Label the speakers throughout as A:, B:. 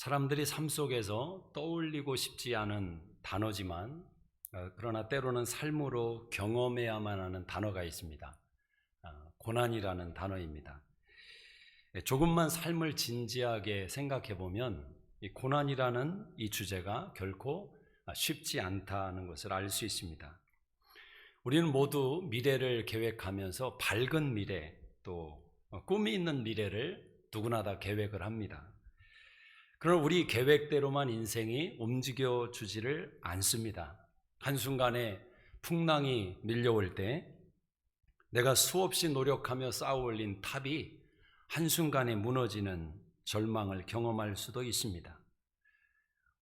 A: 사람들이 삶 속에서 떠올리고 싶지 않은 단어지만 그러나 때로는 삶으로 경험해야만 하는 단어가 있습니다. 고난이라는 단어입니다. 조금만 삶을 진지하게 생각해 보면 이 고난이라는 이 주제가 결코 쉽지 않다는 것을 알 수 있습니다. 우리는 모두 미래를 계획하면서 밝은 미래, 또 꿈이 있는 미래를 누구나 다 계획을 합니다. 그러나 우리 계획대로만 인생이 움직여 주지를 않습니다. 한순간에 풍랑이 밀려올 때 내가 수없이 노력하며 쌓아 올린 탑이 한순간에 무너지는 절망을 경험할 수도 있습니다.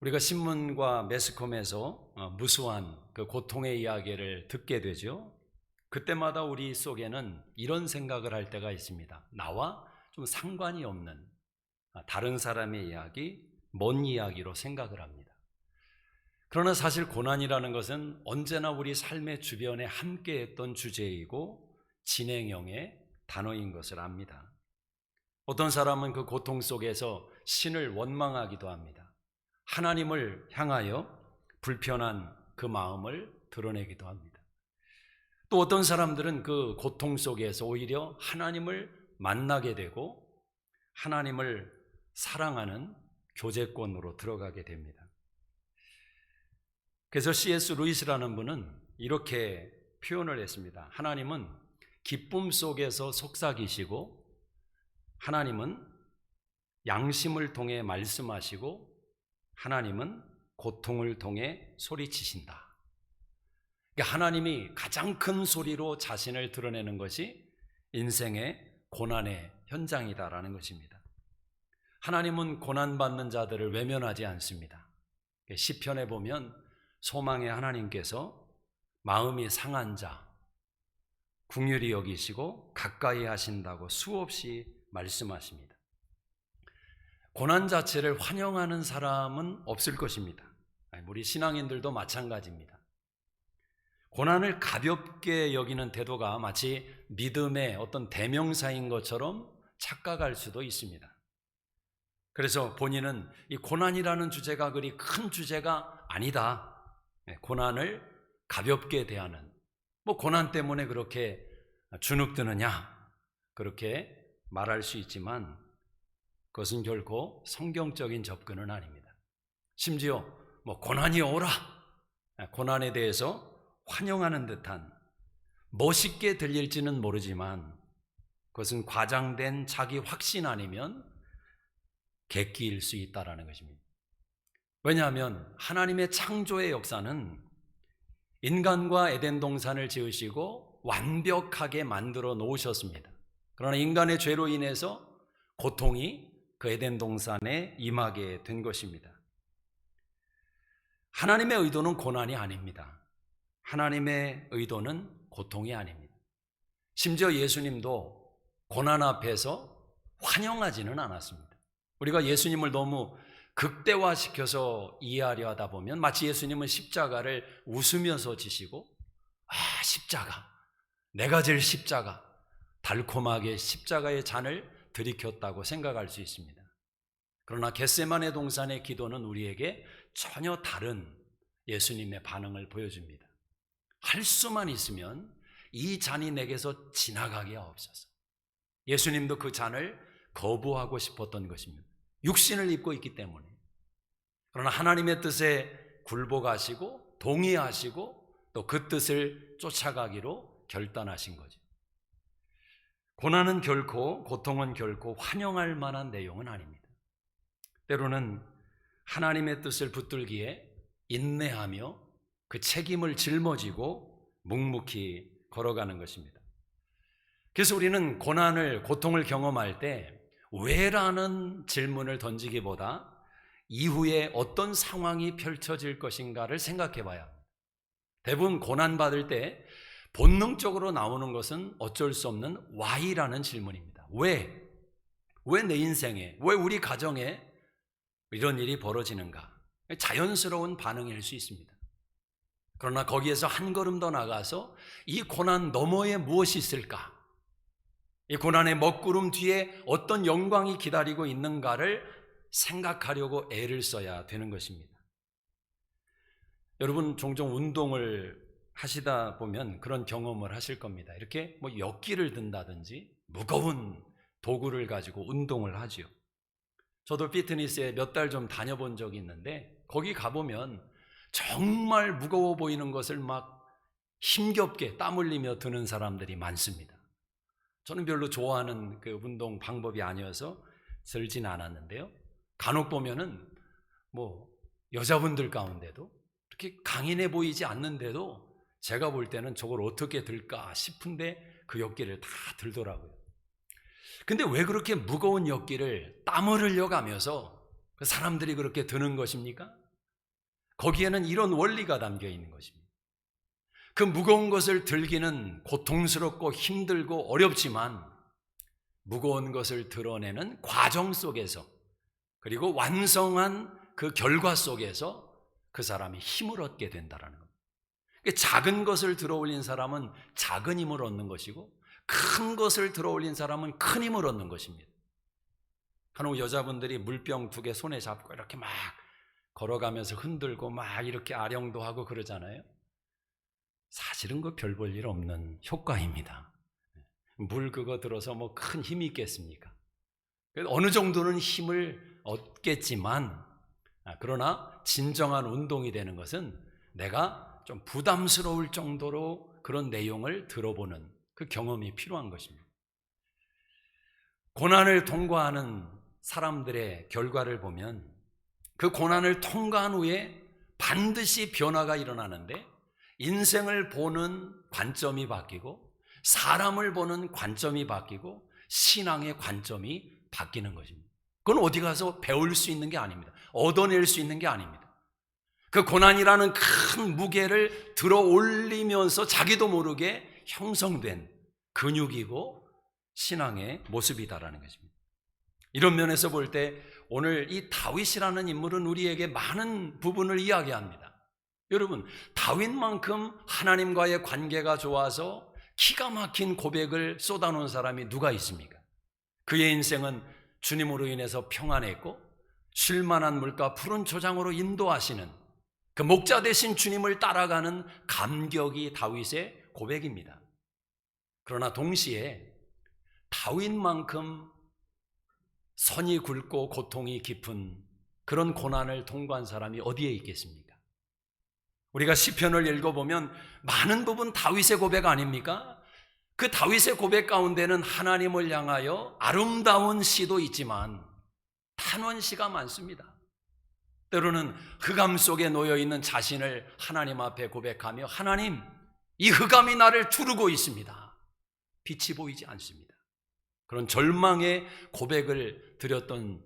A: 우리가 신문과 매스컴에서 무수한 그 고통의 이야기를 듣게 되죠. 그때마다 우리 속에는 이런 생각을 할 때가 있습니다. 나와 좀 상관이 없는 다른 사람의 이야기, 먼 이야기로 생각을 합니다. 그러나 사실 고난이라는 것은 언제나 우리 삶의 주변에 함께했던 주제이고 진행형의 단어인 것을 압니다. 어떤 사람은 그 고통 속에서 신을 원망하기도 합니다. 하나님을 향하여 불편한 그 마음을 드러내기도 합니다. 또 어떤 사람들은 그 고통 속에서 오히려 하나님을 만나게 되고 하나님을 사랑하는 교제권으로 들어가게 됩니다. 그래서 C.S. 루이스라는 분은 이렇게 표현을 했습니다. 하나님은 기쁨 속에서 속삭이시고 하나님은 양심을 통해 말씀하시고 하나님은 고통을 통해 소리치신다. 그러니까 하나님이 가장 큰 소리로 자신을 드러내는 것이 인생의 고난의 현장이다라는 것입니다. 하나님은 고난받는 자들을 외면하지 않습니다. 시편에 보면 소망의 하나님께서 마음이 상한 자 긍휼히 여기시고 가까이 하신다고 수없이 말씀하십니다. 고난 자체를 환영하는 사람은 없을 것입니다. 우리 신앙인들도 마찬가지입니다. 고난을 가볍게 여기는 태도가 마치 믿음의 어떤 대명사인 것처럼 착각할 수도 있습니다. 그래서 본인은 이 고난이라는 주제가 그리 큰 주제가 아니다. 고난을 가볍게 대하는, 고난 때문에 그렇게 주눅드느냐, 그렇게 말할 수 있지만 그것은 결코 성경적인 접근은 아닙니다. 심지어 고난이 오라, 고난에 대해서 환영하는 듯한 멋있게 들릴지는 모르지만 그것은 과장된 자기 확신 아니면 객기일 수 있다는 것입니다. 왜냐하면 하나님의 창조의 역사는 인간과 에덴 동산을 지으시고 완벽하게 만들어 놓으셨습니다. 그러나 인간의 죄로 인해서 고통이 그 에덴 동산에 임하게 된 것입니다. 하나님의 의도는 고난이 아닙니다. 하나님의 의도는 고통이 아닙니다. 심지어 예수님도 고난 앞에서 환영하지는 않았습니다. 우리가 예수님을 너무 극대화시켜서 이해하려 하다 보면 마치 예수님은 십자가를 웃으면서 지시고 십자가, 내가 질 십자가, 달콤하게 십자가의 잔을 들이켰다고 생각할 수 있습니다. 그러나 겟세마네 동산의 기도는 우리에게 전혀 다른 예수님의 반응을 보여줍니다. 할 수만 있으면 이 잔이 내게서 지나가게 하옵소서. 예수님도 그 잔을 거부하고 싶었던 것입니다. 육신을 입고 있기 때문에. 그러나 하나님의 뜻에 굴복하시고 동의하시고 또 그 뜻을 쫓아가기로 결단하신 거죠. 고난은 결코, 고통은 결코 환영할 만한 내용은 아닙니다. 때로는 하나님의 뜻을 붙들기에 인내하며 그 책임을 짊어지고 묵묵히 걸어가는 것입니다. 그래서 우리는 고난을, 고통을 경험할 때 왜라는 질문을 던지기보다 이후에 어떤 상황이 펼쳐질 것인가를 생각해 봐야 합니다. 대부분 고난받을 때 본능적으로 나오는 것은 어쩔 수 없는 why라는 질문입니다. 왜 내 인생에, 왜 우리 가정에 이런 일이 벌어지는가? 자연스러운 반응일 수 있습니다. 그러나 거기에서 한 걸음 더 나가서 이 고난 너머에 무엇이 있을까? 이 고난의 먹구름 뒤에 어떤 영광이 기다리고 있는가를 생각하려고 애를 써야 되는 것입니다. 여러분 종종 운동을 하시다 보면 그런 경험을 하실 겁니다. 이렇게 뭐 역기를 든다든지 무거운 도구를 가지고 운동을 하죠. 저도 피트니스에 몇 달 좀 다녀본 적이 있는데 거기 가보면 정말 무거워 보이는 것을 막 힘겹게 땀 흘리며 드는 사람들이 많습니다. 저는 별로 좋아하는 그 운동 방법이 아니어서 들진 않았는데요. 간혹 보면은 뭐 여자분들 가운데도 이렇게 강인해 보이지 않는데도 제가 볼 때는 저걸 어떻게 들까 싶은데 그 역기를 다 들더라고요. 근데 왜 그렇게 무거운 역기를 땀을 흘려가면서 그 사람들이 그렇게 드는 것입니까? 거기에는 이런 원리가 담겨 있는 것입니다. 그 무거운 것을 들기는 고통스럽고 힘들고 어렵지만 무거운 것을 드러내는 과정 속에서 그리고 완성한 그 결과 속에서 그 사람이 힘을 얻게 된다는 겁니다. 작은 것을 들어올린 사람은 작은 힘을 얻는 것이고 큰 것을 들어올린 사람은 큰 힘을 얻는 것입니다. 간혹 여자분들이 물병 2개 손에 잡고 이렇게 막 걸어가면서 흔들고 막 이렇게 아령도 하고 그러잖아요. 사실은 그 별 볼 일 없는 효과입니다. 물 그거 들어서 뭐 큰 힘이 있겠습니까? 어느 정도는 힘을 얻겠지만 그러나 진정한 운동이 되는 것은 내가 좀 부담스러울 정도로 그런 내용을 들어보는 그 경험이 필요한 것입니다. 고난을 통과하는 사람들의 결과를 보면 그 고난을 통과한 후에 반드시 변화가 일어나는데 인생을 보는 관점이 바뀌고 사람을 보는 관점이 바뀌고 신앙의 관점이 바뀌는 것입니다. 그건 어디 가서 배울 수 있는 게 아닙니다. 얻어낼 수 있는 게 아닙니다. 그 고난이라는 큰 무게를 들어 올리면서 자기도 모르게 형성된 근육이고 신앙의 모습이다라는 것입니다. 이런 면에서 볼 때 오늘 이 다윗이라는 인물은 우리에게 많은 부분을 이야기합니다. 여러분, 다윗만큼 하나님과의 관계가 좋아서 기가 막힌 고백을 쏟아놓은 사람이 누가 있습니까? 그의 인생은 주님으로 인해서 평안했고 쉴만한 물과 푸른 초장으로 인도하시는 그 목자 되신 주님을 따라가는 감격이 다윗의 고백입니다. 그러나 동시에 다윗만큼 선이 굵고 고통이 깊은 그런 고난을 통과한 사람이 어디에 있겠습니까? 우리가 시편을 읽어보면 많은 부분 다윗의 고백 아닙니까? 그 다윗의 고백 가운데는 하나님을 향하여 아름다운 시도 있지만 탄원시가 많습니다. 때로는 흑암 속에 놓여있는 자신을 하나님 앞에 고백하며 하나님, 이 흑암이 나를 두르고 있습니다. 빛이 보이지 않습니다. 그런 절망의 고백을 드렸던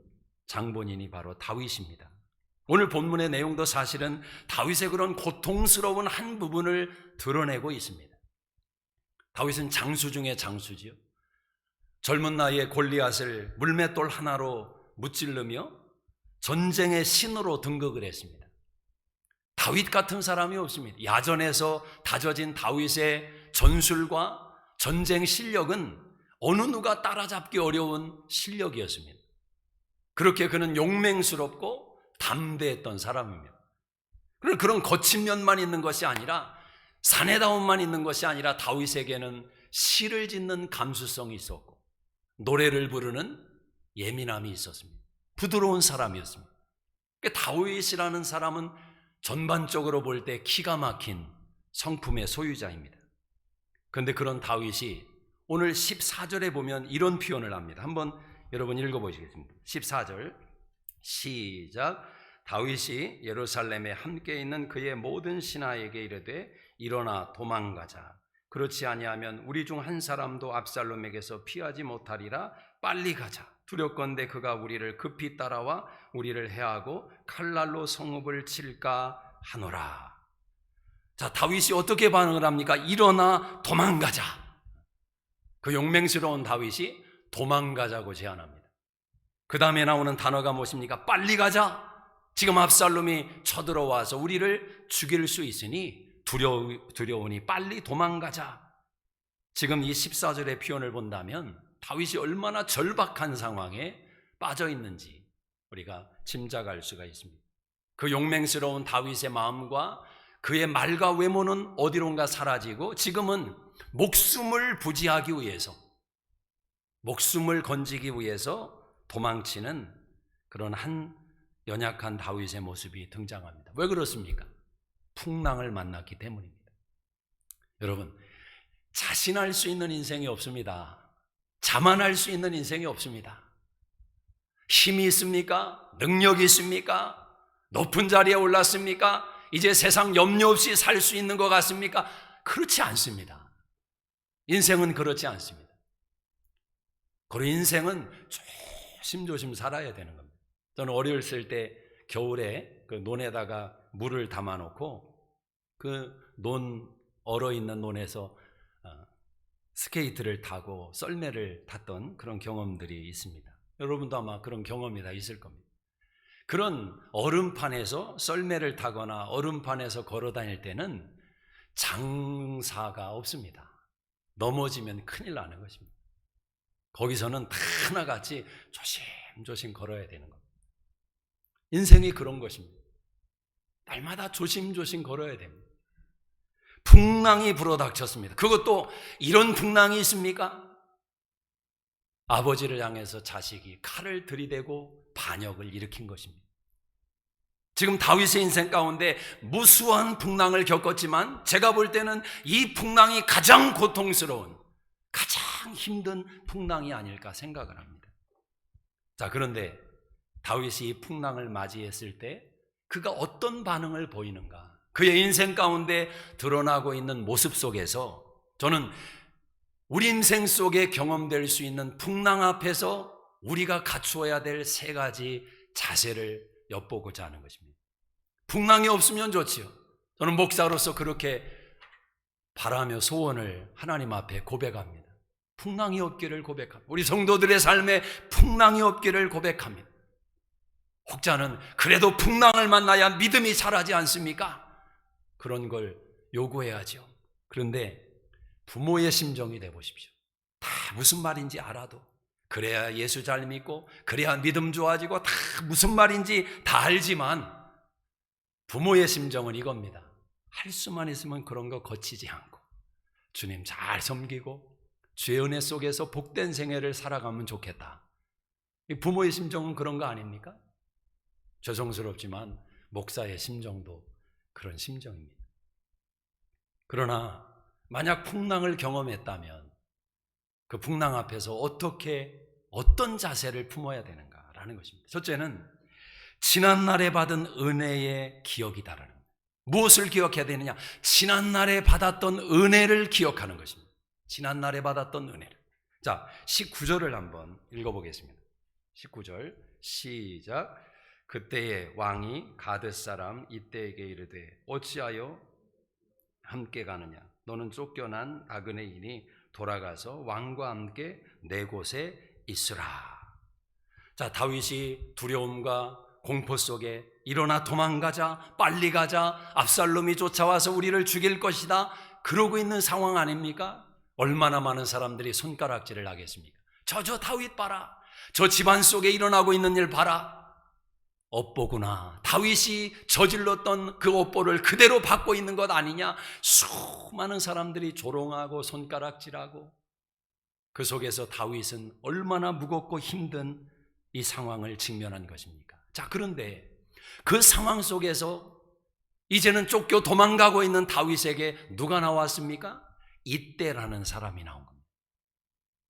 A: 장본인이 바로 다윗입니다. 오늘 본문의 내용도 사실은 다윗의 그런 고통스러운 한 부분을 드러내고 있습니다. 다윗은 장수 중의 장수지요. 젊은 나이에 골리앗을 물맷돌 하나로 무찔르며 전쟁의 신으로 등극을 했습니다. 다윗 같은 사람이 없습니다. 야전에서 다져진 다윗의 전술과 전쟁 실력은 어느 누가 따라잡기 어려운 실력이었습니다. 그렇게 그는 용맹스럽고 담대했던 사람입니다. 그런 거친 면만 있는 것이 아니라 사내다움만 있는 것이 아니라 다윗에게는 시를 짓는 감수성이 있었고 노래를 부르는 예민함이 있었습니다. 부드러운 사람이었습니다. 다윗이라는 사람은 전반적으로 볼 때 기가 막힌 성품의 소유자입니다. 그런데 그런 다윗이 오늘 14절에 보면 이런 표현을 합니다. 한번 여러분 읽어보시겠습니다. 14절 시작. 다윗이 예루살렘에 함께 있는 그의 모든 신하에게 이르되 일어나 도망가자. 그렇지 아니하면 우리 중 한 사람도 압살롬에게서 피하지 못하리라. 빨리 가자. 두렵건대 그가 우리를 급히 따라와 우리를 해하고 칼날로 성읍을 칠까 하노라. 자, 다윗이 어떻게 반응을 합니까? 일어나 도망가자. 그 용맹스러운 다윗이 도망가자고 제안합니다. 그 다음에 나오는 단어가 무엇입니까? 빨리 가자. 지금 압살롬이 쳐들어와서 우리를 죽일 수 있으니 두려우니 빨리 도망가자. 지금 이 14절의 표현을 본다면 다윗이 얼마나 절박한 상황에 빠져 있는지 우리가 짐작할 수가 있습니다. 그 용맹스러운 다윗의 마음과 그의 말과 외모는 어디론가 사라지고 지금은 목숨을 부지하기 위해서, 목숨을 건지기 위해서 도망치는 그런 한 연약한 다윗의 모습이 등장합니다. 왜 그렇습니까? 풍랑을 만났기 때문입니다. 여러분, 자신할 수 있는 인생이 없습니다. 자만할 수 있는 인생이 없습니다. 힘이 있습니까? 능력이 있습니까? 높은 자리에 올랐습니까? 이제 세상 염려 없이 살 수 있는 것 같습니까? 그렇지 않습니다. 인생은 그렇지 않습니다. 그리고 인생은 조심조심 살아야 되는 겁니다. 저는 어렸을 때 겨울에 그 논에다가 물을 담아놓고 그 논, 얼어있는 논에서 스케이트를 타고 썰매를 탔던 그런 경험들이 있습니다. 여러분도 아마 그런 경험이 다 있을 겁니다. 그런 얼음판에서 썰매를 타거나 얼음판에서 걸어 다닐 때는 장사가 없습니다. 넘어지면 큰일 나는 것입니다. 거기서는 다 하나같이 조심조심 걸어야 되는 겁니다. 인생이 그런 것입니다. 날마다 조심조심 걸어야 됩니다. 풍랑이 불어닥쳤습니다. 그것도 이런 풍랑이 있습니까? 아버지를 향해서 자식이 칼을 들이대고 반역을 일으킨 것입니다. 지금 다윗의 인생 가운데 무수한 풍랑을 겪었지만 제가 볼 때는 이 풍랑이 가장 고통스러운, 가장 힘든 풍랑이 아닐까 생각을 합니다. 자, 그런데 다윗이 이 풍랑을 맞이했을 때 그가 어떤 반응을 보이는가? 그의 인생 가운데 드러나고 있는 모습 속에서 저는 우리 인생 속에 경험될 수 있는 풍랑 앞에서 우리가 갖추어야 될 세 가지 자세를 엿보고자 하는 것입니다. 풍랑이 없으면 좋지요. 저는 목사로서 그렇게 바라며 소원을 하나님 앞에 고백합니다. 풍랑이 없기를 고백합니다. 우리 성도들의 삶에 풍랑이 없기를 고백합니다. 혹자는 그래도 풍랑을 만나야 믿음이 자라지 않습니까? 그런 걸 요구해야죠. 그런데 부모의 심정이 되보십시오. 다 무슨 말인지 알아도, 그래야 예수 잘 믿고 그래야 믿음 좋아지고 다 무슨 말인지 다 알지만 부모의 심정은 이겁니다. 할 수만 있으면 그런 거 거치지 않고 주님 잘 섬기고 주의 은혜 속에서 복된 생애를 살아가면 좋겠다. 부모의 심정은 그런 거 아닙니까? 죄송스럽지만 목사의 심정도 그런 심정입니다. 그러나 만약 풍랑을 경험했다면 그 풍랑 앞에서 어떤 자세를 품어야 되는가라는 것입니다. 첫째는 지난날에 받은 은혜의 기억이다라는 겁니다. 무엇을 기억해야 되느냐? 지난날에 받았던 은혜를 기억하는 것입니다. 지난날에 받았던 은혜를. 자, 19절을 한번 읽어보겠습니다. 19절 시작. 그때에 왕이 가드 사람 이때에게 이르되 어찌하여 함께 가느냐? 너는 쫓겨난 나그네이니 돌아가서 왕과 함께 내 곳에 있으라. 자, 다윗이 두려움과 공포 속에 일어나 도망가자, 빨리 가자, 압살롬이 쫓아와서 우리를 죽일 것이다, 그러고 있는 상황 아닙니까? 얼마나 많은 사람들이 손가락질을 하겠습니까? 저 다윗 봐라, 저 집안 속에 일어나고 있는 일 봐라, 업보구나, 다윗이 저질렀던 그 업보를 그대로 받고 있는 것 아니냐. 수많은 사람들이 조롱하고 손가락질하고, 그 속에서 다윗은 얼마나 무겁고 힘든 이 상황을 직면한 것입니까? 자, 그런데 그 상황 속에서 이제는 쫓겨 도망가고 있는 다윗에게 누가 나왔습니까? 이때라는 사람이 나온 겁니다.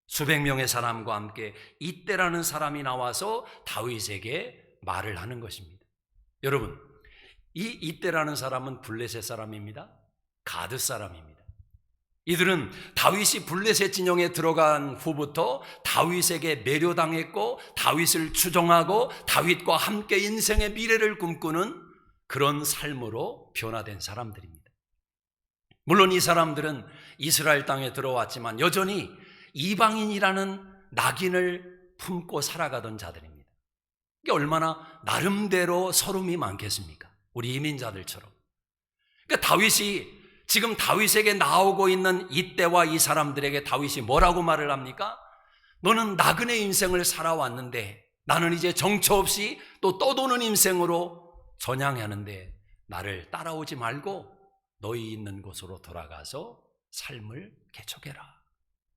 A: 수백 명의 사람과 함께 이때라는 사람이 나와서 다윗에게 말을 하는 것입니다. 여러분, 이때라는 사람은 블레셋 사람입니다. 가드 사람입니다. 이들은 다윗이 블레셋 진영에 들어간 후부터 다윗에게 매료당했고 다윗을 추종하고 다윗과 함께 인생의 미래를 꿈꾸는 그런 삶으로 변화된 사람들입니다. 물론 이 사람들은 이스라엘 땅에 들어왔지만 여전히 이방인이라는 낙인을 품고 살아가던 자들입니다. 이게 얼마나 나름대로 서름이 많겠습니까? 우리 이민자들처럼. 그러니까 다윗이 지금 다윗에게 나오고 있는 이때와 이 사람들에게 다윗이 뭐라고 말을 합니까? 너는 나그네 인생을 살아왔는데 나는 이제 정처 없이 또 떠도는 인생으로 전향하는데 나를 따라오지 말고 너희 있는 곳으로 돌아가서 삶을 개척해라.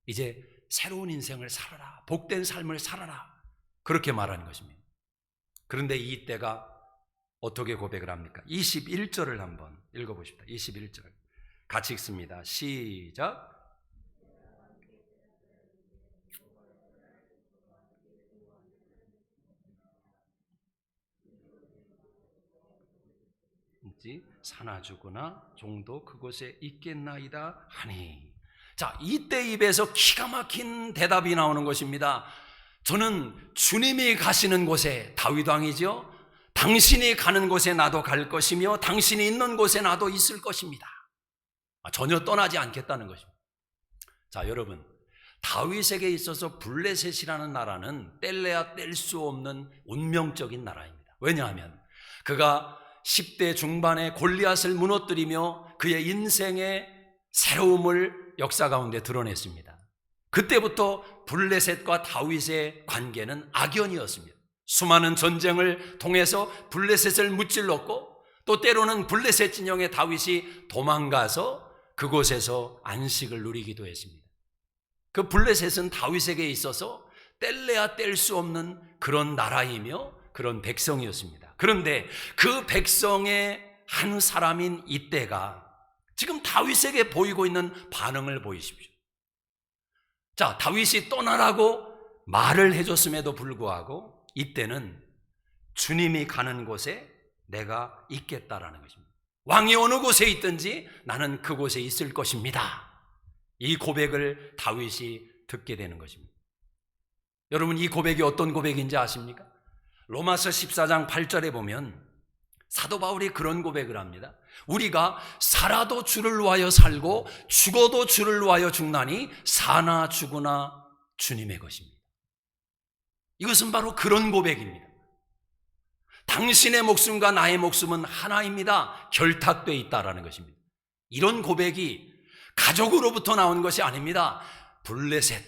A: 이제 새로운 인생을 살아라. 복된 삶을 살아라. 그렇게 말하는 것입니다. 그런데 이때가 어떻게 고백을 합니까? 21절을 한번 읽어보십시다. 21절 같이 읽습니다. 시작. 사나 죽으나 종도 그곳에 있겠나이다 하니. 자, 이때 입에서 기가 막힌 대답이 나오는 것입니다. 저는 주님이 가시는 곳에, 다윗 왕이죠, 당신이 가는 곳에 나도 갈 것이며 당신이 있는 곳에 나도 있을 것입니다. 전혀 떠나지 않겠다는 것입니다. 자, 여러분, 다윗에게 있어서 블레셋이라는 나라는 뗄래야 뗄 수 없는 운명적인 나라입니다. 왜냐하면 그가 10대 중반에 골리앗을 무너뜨리며 그의 인생의 새로움을 역사 가운데 드러냈습니다. 그때부터 블레셋과 다윗의 관계는 악연이었습니다. 수많은 전쟁을 통해서 블레셋을 무찔렀고 또 때로는 블레셋 진영의 다윗이 도망가서 그곳에서 안식을 누리기도 했습니다. 그 블레셋은 다윗에게 있어서 뗄래야 뗄 수 없는 그런 나라이며 그런 백성이었습니다. 그런데 그 백성의 한 사람인 이때가 지금 다윗에게 보이고 있는 반응을 보이십시오. 자, 다윗이 떠나라고 말을 해줬음에도 불구하고 이때는 주님이 가는 곳에 내가 있겠다라는 것입니다. 왕이 어느 곳에 있든지 나는 그곳에 있을 것입니다. 이 고백을 다윗이 듣게 되는 것입니다. 여러분, 이 고백이 어떤 고백인지 아십니까? 로마서 14장 8절에 보면 사도 바울이 그런 고백을 합니다. 우리가 살아도 주를 위하여 살고 죽어도 주를 위하여 죽나니 사나 죽으나 주님의 것입니다. 이것은 바로 그런 고백입니다. 당신의 목숨과 나의 목숨은 하나입니다. 결탁되어 있다라는 것입니다. 이런 고백이 가족으로부터 나온 것이 아닙니다. 블레셋,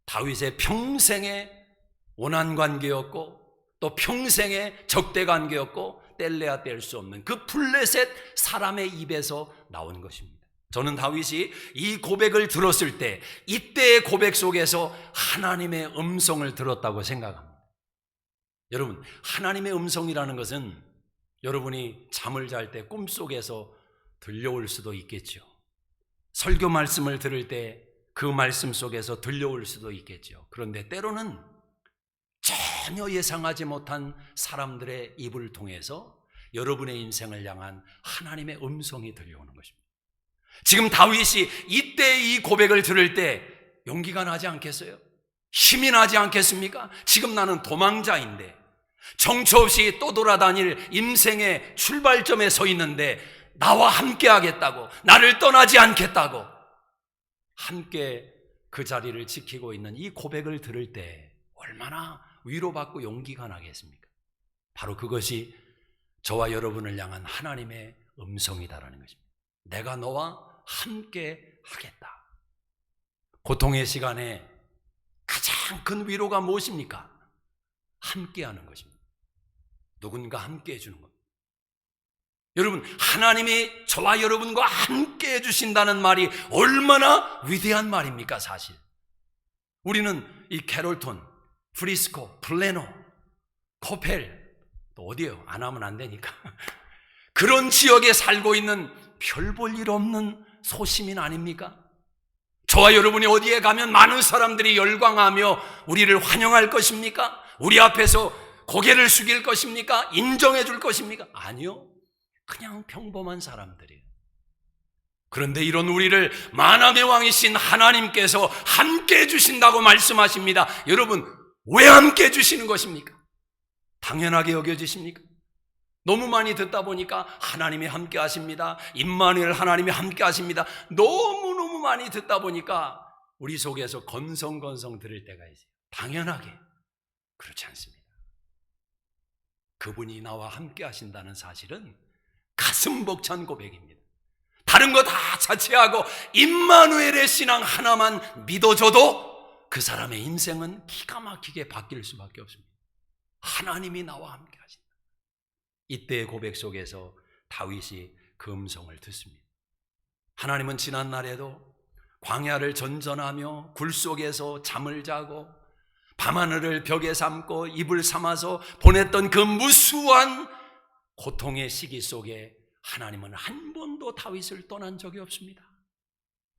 A: 다윗의 평생의 원한관계였고 또 평생의 적대관계였고 뗄래야 뗄 수 없는 그 블레셋 사람의 입에서 나온 것입니다. 저는 다윗이 이 고백을 들었을 때 이때의 고백 속에서 하나님의 음성을 들었다고 생각합니다. 여러분, 하나님의 음성이라는 것은 여러분이 잠을 잘 때 꿈속에서 들려올 수도 있겠죠. 설교 말씀을 들을 때 그 말씀 속에서 들려올 수도 있겠죠. 그런데 때로는 전혀 예상하지 못한 사람들의 입을 통해서 여러분의 인생을 향한 하나님의 음성이 들려오는 것입니다. 지금 다윗이 이때 이 고백을 들을 때 용기가 나지 않겠어요? 힘이 나지 않겠습니까? 지금 나는 도망자인데 정처 없이 또 돌아다닐 인생의 출발점에 서 있는데 나와 함께 하겠다고, 나를 떠나지 않겠다고 함께 그 자리를 지키고 있는 이 고백을 들을 때 얼마나 위로받고 용기가 나겠습니까? 바로 그것이 저와 여러분을 향한 하나님의 음성이다라는 것입니다. 내가 너와 함께 하겠다. 고통의 시간에 가장 큰 위로가 무엇입니까? 함께 하는 것입니다. 누군가 함께 해주는 겁니다. 여러분, 하나님이 저와 여러분과 함께 해주신다는 말이 얼마나 위대한 말입니까? 사실 우리는 이 캐롤톤, 프리스코, 플레노, 코펠, 또 어디에요? 안 하면 안 되니까 그런 지역에 살고 있는 별 볼 일 없는 소시민 아닙니까? 저와 여러분이 어디에 가면 많은 사람들이 열광하며 우리를 환영할 것입니까? 우리 앞에서 고개를 숙일 것입니까? 인정해 줄 것입니까? 아니요. 그냥 평범한 사람들이에요. 그런데 이런 우리를 만왕의 왕이신 하나님께서 함께 해주신다고 말씀하십니다. 여러분, 왜 함께 해주시는 것입니까? 당연하게 여겨지십니까? 너무 많이 듣다 보니까 하나님이 함께 하십니다. 임마누엘 하나님이 함께 하십니다. 너무너무 많이 듣다 보니까 우리 속에서 건성건성 들을 때가 있어요. 당연하게 그렇지 않습니다. 그분이 나와 함께 하신다는 사실은 가슴 벅찬 고백입니다. 다른 거 다 자체하고 임마누엘의 신앙 하나만 믿어줘도 그 사람의 인생은 기가 막히게 바뀔 수밖에 없습니다. 하나님이 나와 함께 하신다. 이때의 고백 속에서 다윗이 그 음성을 듣습니다. 하나님은 지난 날에도 광야를 전전하며 굴 속에서 잠을 자고 밤하늘을 벽에 삼고 이불 삼아서 보냈던 그 무수한 고통의 시기 속에 하나님은 한 번도 다윗을 떠난 적이 없습니다.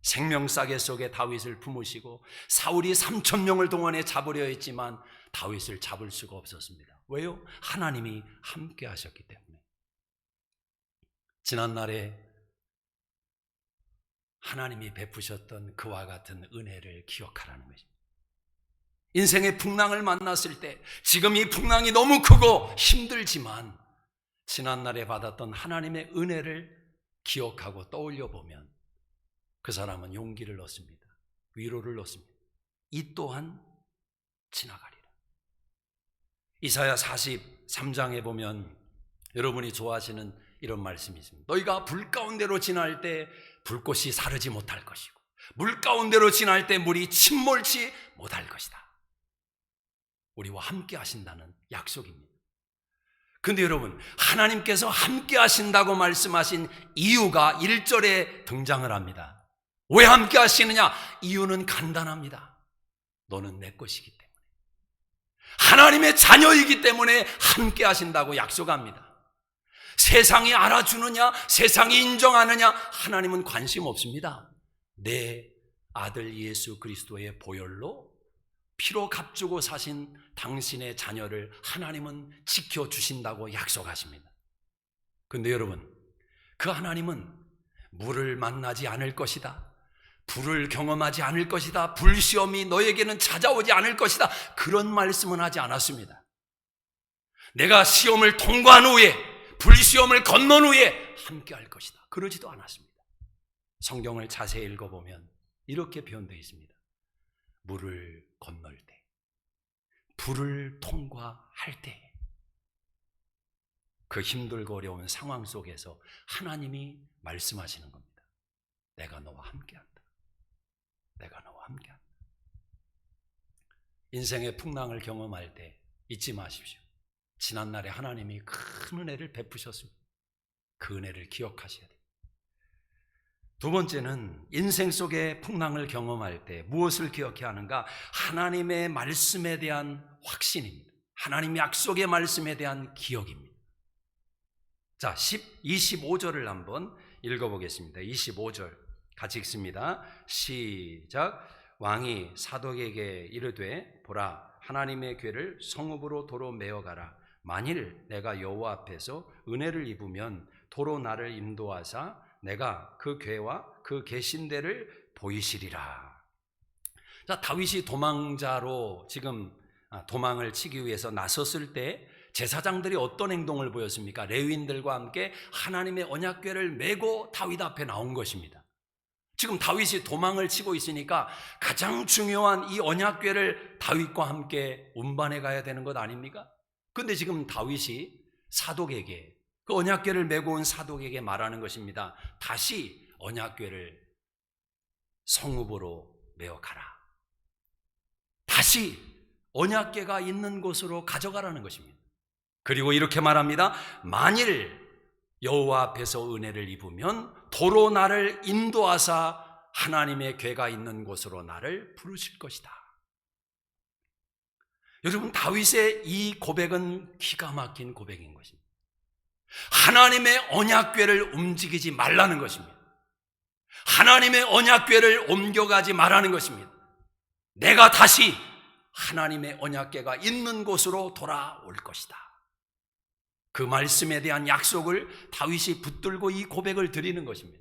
A: 생명싸개 속에 다윗을 품으시고 사울이 3,000명을 동원해 잡으려 했지만 다윗을 잡을 수가 없었습니다. 왜요? 하나님이 함께 하셨기 때문에. 지난날에 하나님이 베푸셨던 그와 같은 은혜를 기억하라는 것입니다. 인생의 풍랑을 만났을 때 지금 이 풍랑이 너무 크고 힘들지만 지난날에 받았던 하나님의 은혜를 기억하고 떠올려 보면 그 사람은 용기를 얻습니다. 위로를 얻습니다. 이 또한 지나가리라. 이사야 43장에 보면 여러분이 좋아하시는 이런 말씀이 있습니다. 너희가 불 가운데로 지날 때 불꽃이 사르지 못할 것이고 물 가운데로 지날 때 물이 침몰치 못할 것이다. 우리와 함께 하신다는 약속입니다. 근데 여러분, 하나님께서 함께 하신다고 말씀하신 이유가 1절에 등장을 합니다. 왜 함께 하시느냐? 이유는 간단합니다. 너는 내 것이기 때문에. 하나님의 자녀이기 때문에 함께 하신다고 약속합니다. 세상이 알아주느냐, 세상이 인정하느냐, 하나님은 관심 없습니다. 내 아들 예수 그리스도의 보혈로 피로 값주고 사신 당신의 자녀를 하나님은 지켜주신다고 약속하십니다. 그런데 여러분, 그 하나님은 물을 만나지 않을 것이다, 불을 경험하지 않을 것이다, 불시험이 너에게는 찾아오지 않을 것이다, 그런 말씀은 하지 않았습니다. 내가 시험을 통과한 후에, 불시험을 건넌 후에 함께 할 것이다, 그러지도 않았습니다. 성경을 자세히 읽어보면 이렇게 표현되어 있습니다. 물을 건널 때, 불을 통과할 때, 그 힘들고 어려운 상황 속에서 하나님이 말씀하시는 겁니다. 내가 너와 함께한다. 내가 너와 함께한다. 인생의 풍랑을 경험할 때 잊지 마십시오. 지난날에 하나님이 큰 은혜를 베푸셨습니다. 그 은혜를 기억하셔야 됩니다. 두 번째는 인생 속의 풍랑을 경험할 때 무엇을 기억해야 하는가? 하나님의 말씀에 대한 확신입니다. 하나님의 약속의 말씀에 대한 기억입니다. 자, 25절을 한번 읽어보겠습니다. 25절 같이 읽습니다. 시작. 왕이 사독에게 이르되 보라, 하나님의 궤를 성읍으로 도로 메어가라. 만일 내가 여호와 앞에서 은혜를 입으면 도로 나를 인도하사 내가 그 궤와 그 계신대를 보이시리라. 자, 다윗이 도망자로 지금 도망을 치기 위해서 나섰을 때 제사장들이 어떤 행동을 보였습니까? 레위인들과 함께 하나님의 언약궤를 메고 다윗 앞에 나온 것입니다. 지금 다윗이 도망을 치고 있으니까 가장 중요한 이 언약궤를 다윗과 함께 운반해 가야 되는 것 아닙니까? 그런데 지금 다윗이 사독에게, 그 언약궤를 메고 온 사독에게 말하는 것입니다. 다시 언약궤를 성읍으로 메어 가라. 다시 언약궤가 있는 곳으로 가져가라는 것입니다. 그리고 이렇게 말합니다. 만일 여호와 앞에서 은혜를 입으면 도로 나를 인도하사 하나님의 궤가 있는 곳으로 나를 부르실 것이다. 여러분, 다윗의 이 고백은 기가 막힌 고백인 것입니다. 하나님의 언약궤를 움직이지 말라는 것입니다. 하나님의 언약궤를 옮겨가지 말라는 것입니다. 내가 다시 하나님의 언약궤가 있는 곳으로 돌아올 것이다. 그 말씀에 대한 약속을 다윗이 붙들고 이 고백을 드리는 것입니다.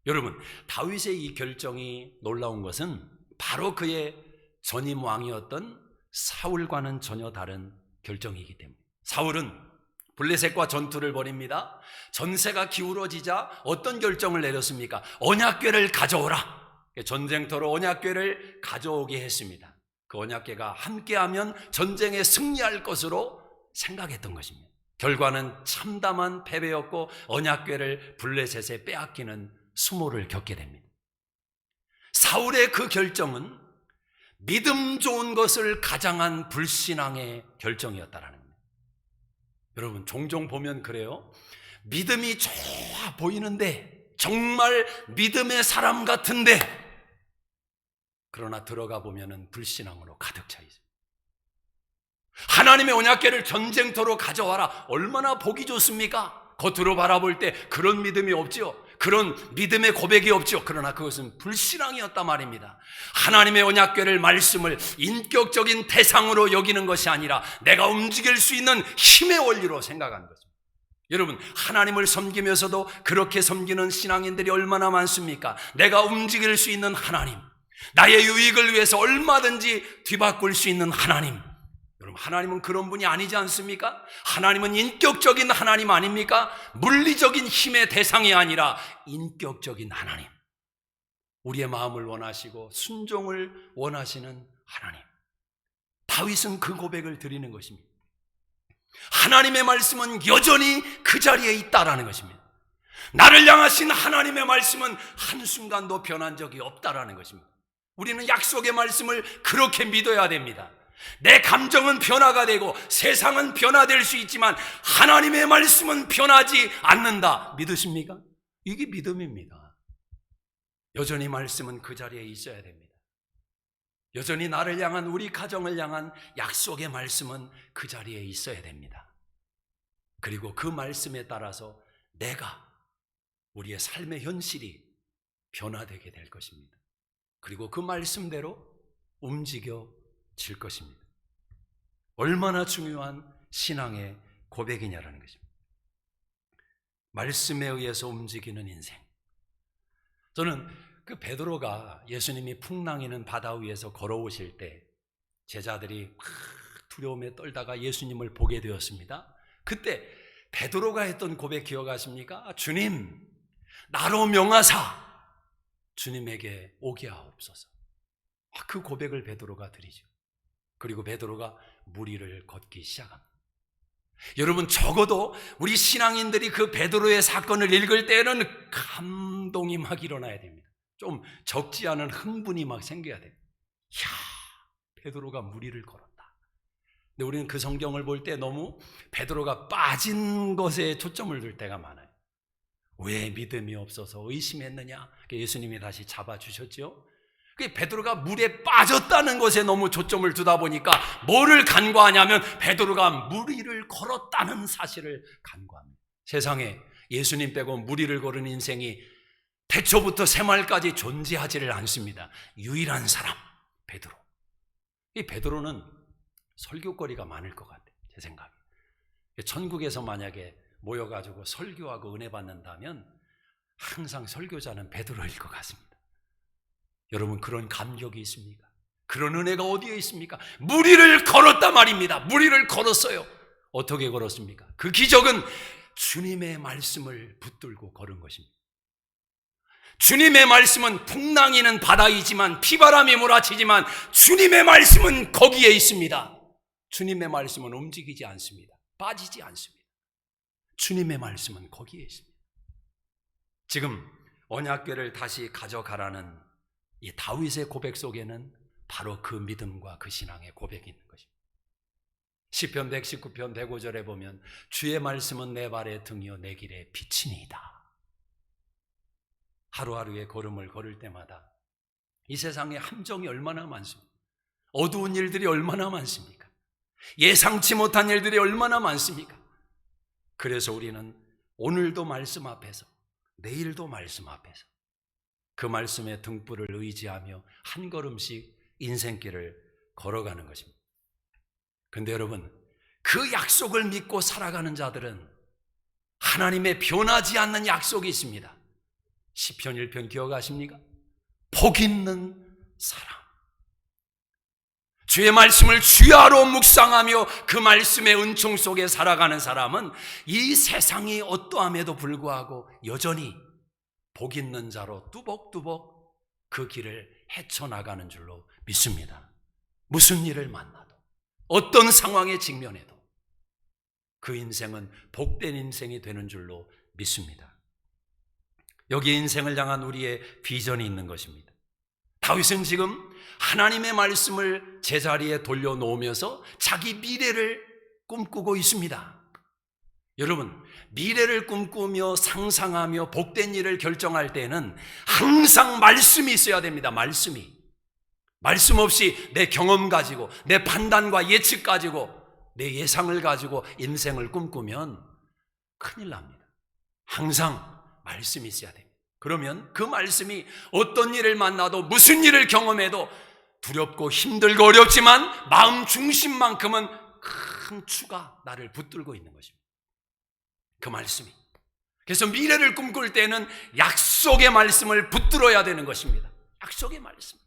A: 여러분, 다윗의 이 결정이 놀라운 것은 바로 그의 전임 왕이었던 사울과는 전혀 다른 결정이기 때문에. 사울은 블레셋과 전투를 벌입니다. 전세가 기울어지자 어떤 결정을 내렸습니까? 언약궤를 가져오라. 전쟁터로 언약궤를 가져오게 했습니다. 그 언약궤가 함께하면 전쟁에 승리할 것으로 생각했던 것입니다. 결과는 참담한 패배였고 언약궤를 블레셋에 빼앗기는 수모를 겪게 됩니다. 사울의 그 결정은 믿음 좋은 것을 가장한 불신앙의 결정이었다라는 겁니다. 여러분, 종종 보면 그래요. 믿음이 좋아 보이는데, 정말 믿음의 사람 같은데, 그러나 들어가 보면은 불신앙으로 가득 차 있어요. 하나님의 언약궤를 전쟁터로 가져와라. 얼마나 보기 좋습니까? 겉으로 바라볼 때 그런 믿음이 없죠. 그런 믿음의 고백이 없죠. 그러나 그것은 불신앙이었단 말입니다. 하나님의 언약궤를, 말씀을 인격적인 대상으로 여기는 것이 아니라 내가 움직일 수 있는 힘의 원리로 생각하는 것입니다. 여러분, 하나님을 섬기면서도 그렇게 섬기는 신앙인들이 얼마나 많습니까? 내가 움직일 수 있는 하나님, 나의 유익을 위해서 얼마든지 뒤바꿀 수 있는 하나님. 여러분, 하나님은 그런 분이 아니지 않습니까? 하나님은 인격적인 하나님 아닙니까? 물리적인 힘의 대상이 아니라 인격적인 하나님. 우리의 마음을 원하시고 순종을 원하시는 하나님. 다윗은 그 고백을 드리는 것입니다. 하나님의 말씀은 여전히 그 자리에 있다라는 것입니다. 나를 향하신 하나님의 말씀은 한순간도 변한 적이 없다라는 것입니다. 우리는 약속의 말씀을 그렇게 믿어야 됩니다. 내 감정은 변화가 되고 세상은 변화될 수 있지만 하나님의 말씀은 변하지 않는다. 믿으십니까? 이게 믿음입니다. 여전히 말씀은 그 자리에 있어야 됩니다. 여전히 나를 향한, 우리 가정을 향한 약속의 말씀은 그 자리에 있어야 됩니다. 그리고 그 말씀에 따라서 내가, 우리의 삶의 현실이 변화되게 될 것입니다. 그리고 그 말씀대로 움직여질 것입니다. 얼마나 중요한 신앙의 고백이냐라는 것입니다. 말씀에 의해서 움직이는 인생. 저는 그 베드로가 예수님이 풍랑이는 바다 위에서 걸어오실 때 제자들이 막 두려움에 떨다가 예수님을 보게 되었습니다. 그때 베드로가 했던 고백 기억하십니까? 주님, 나로 명하사 주님에게 오게 하옵소서. 그 고백을 베드로가 드리죠. 그리고 베드로가 물 위를 걷기 시작합니다. 여러분, 적어도 우리 신앙인들이 그 베드로의 사건을 읽을 때는 감동이 막 일어나야 됩니다. 좀 적지 않은 흥분이 막 생겨야 됩니다. 이야, 베드로가 물 위를 걸었다. 근데 우리는 그 성경을 볼 때 너무 베드로가 빠진 것에 초점을 둘 때가 많아요. 왜 믿음이 없어서 의심했느냐? 예수님이 다시 잡아주셨죠. 베드로가 물에 빠졌다는 것에 너무 초점을 두다 보니까 뭐를 간과하냐면 베드로가 물 위를 걸었다는 사실을 간과합니다. 세상에 예수님 빼고 물 위를 걸은 인생이 태초부터 새말까지 존재하지를 않습니다. 유일한 사람, 베드로. 이 베드로는 설교거리가 많을 것 같아요, 제 생각에. 천국에서 만약에 모여가지고 설교하고 은혜 받는다면 항상 설교자는 베드로일 것 같습니다. 여러분, 그런 감격이 있습니까? 그런 은혜가 어디에 있습니까? 물 위를 걸었단 말입니다. 물 위를 걸었어요. 어떻게 걸었습니까? 그 기적은 주님의 말씀을 붙들고 걸은 것입니다. 주님의 말씀은 풍랑이는 바다이지만, 비바람이 몰아치지만 주님의 말씀은 거기에 있습니다. 주님의 말씀은 움직이지 않습니다. 빠지지 않습니다. 주님의 말씀은 거기에 있습니다. 지금 언약궤를 다시 가져가라는 이 다윗의 고백 속에는 바로 그 믿음과 그 신앙의 고백이 있는 것입니다. 시편 119편 105절에 보면 주의 말씀은 내 발의 등이요 내 길의 빛이니이다. 하루하루의 걸음을 걸을 때마다 이 세상에 함정이 얼마나 많습니까? 어두운 일들이 얼마나 많습니까? 예상치 못한 일들이 얼마나 많습니까? 그래서 우리는 오늘도 말씀 앞에서, 내일도 말씀 앞에서 그 말씀의 등불을 의지하며 한 걸음씩 인생길을 걸어가는 것입니다. 그런데 여러분, 그 약속을 믿고 살아가는 자들은 하나님의 변하지 않는 약속이 있습니다. 시편 1편 기억하십니까? 복 있는 사람. 주의 말씀을 주야로 묵상하며 그 말씀의 은총 속에 살아가는 사람은 이 세상이 어떠함에도 불구하고 여전히 복 있는 자로 뚜벅뚜벅 그 길을 헤쳐나가는 줄로 믿습니다. 무슨 일을 만나도, 어떤 상황에 직면해도 그 인생은 복된 인생이 되는 줄로 믿습니다. 여기 인생을 향한 우리의 비전이 있는 것입니다. 다윗은 지금 하나님의 말씀을 제자리에 돌려놓으면서 자기 미래를 꿈꾸고 있습니다. 여러분, 미래를 꿈꾸며 상상하며 복된 일을 결정할 때는 항상 말씀이 있어야 됩니다. 말씀 없이 내 경험 가지고 내 판단과 예측 가지고 내 예상을 가지고 인생을 꿈꾸면 큰일 납니다. 항상 말씀이 있어야 됩니다. 그러면 그 말씀이 어떤 일을 만나도 무슨 일을 경험해도 두렵고 힘들고 어렵지만 마음 중심만큼은 큰 추가 나를 붙들고 있는 것입니다. 그 말씀이. 그래서 미래를 꿈꿀 때는 약속의 말씀을 붙들어야 되는 것입니다. 약속의 말씀.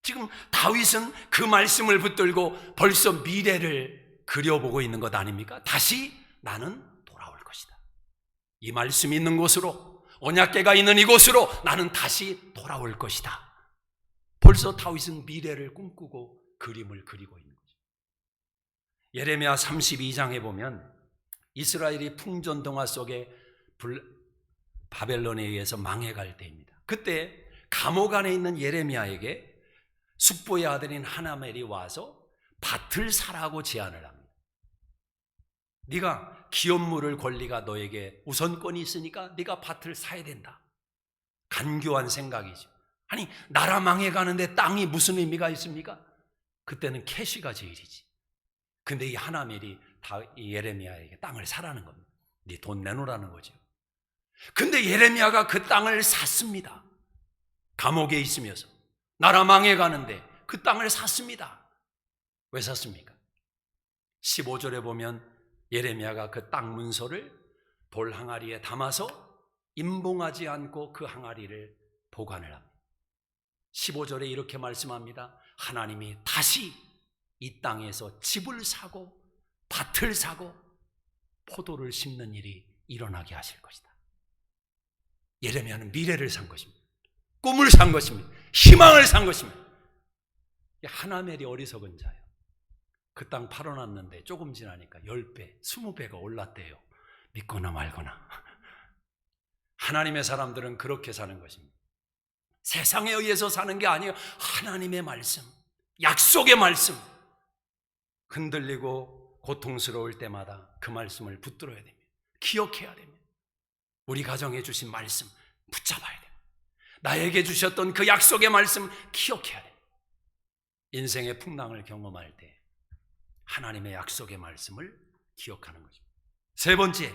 A: 지금 다윗은 그 말씀을 붙들고 벌써 미래를 그려보고 있는 것 아닙니까? 다시 나는 돌아올 것이다. 이 말씀이 있는 곳으로, 언약궤가 있는 이곳으로 나는 다시 돌아올 것이다. 벌써 다윗은 미래를 꿈꾸고 그림을 그리고 있는 거죠. 예레미야 32장에 보면 이스라엘이 풍전등화 속에 바벨론에 의해서 망해갈 때입니다. 그때 감옥 안에 있는 예레미야에게 숙보의 아들인 하나멜이 와서 밭을 사라고 제안을 합니다. 네가 기업 물을 권리가 너에게 우선권이 있으니까 네가 밭을 사야 된다. 간교한 생각이죠. 아니, 나라 망해가는데 땅이 무슨 의미가 있습니까? 그때는 캐시가 제일이지. 근데 이 하나멜이 예레미야에게 땅을 사라는 겁니다. 네 돈 내놓으라는 거죠. 근데 예레미야가 그 땅을 샀습니다. 감옥에 있으면서 나라 망해가는데 그 땅을 샀습니다. 왜 샀습니까? 15절에 보면 예레미야가 그 땅 문서를 돌 항아리에 담아서 임봉하지 않고 그 항아리를 보관을 합니다. 15절에 이렇게 말씀합니다. 하나님이 다시 이 땅에서 집을 사고 밭을 사고 포도를 심는 일이 일어나게 하실 것이다. 예레미야는 미래를 산 것입니다. 꿈을 산 것입니다. 희망을 산 것입니다. 하나멜이 어리석은 자예요. 그 땅 팔아놨는데 조금 지나니까 10배, 20배가 올랐대요. 믿거나 말거나. 하나님의 사람들은 그렇게 사는 것입니다. 세상에 의해서 사는 게 아니에요. 하나님의 말씀, 약속의 말씀. 흔들리고 고통스러울 때마다 그 말씀을 붙들어야 됩니다. 기억해야 됩니다. 우리 가정에 주신 말씀 붙잡아야 됩니다. 나에게 주셨던 그 약속의 말씀 기억해야 됩니다. 인생의 풍랑을 경험할 때 하나님의 약속의 말씀을 기억하는 거죠. 세 번째,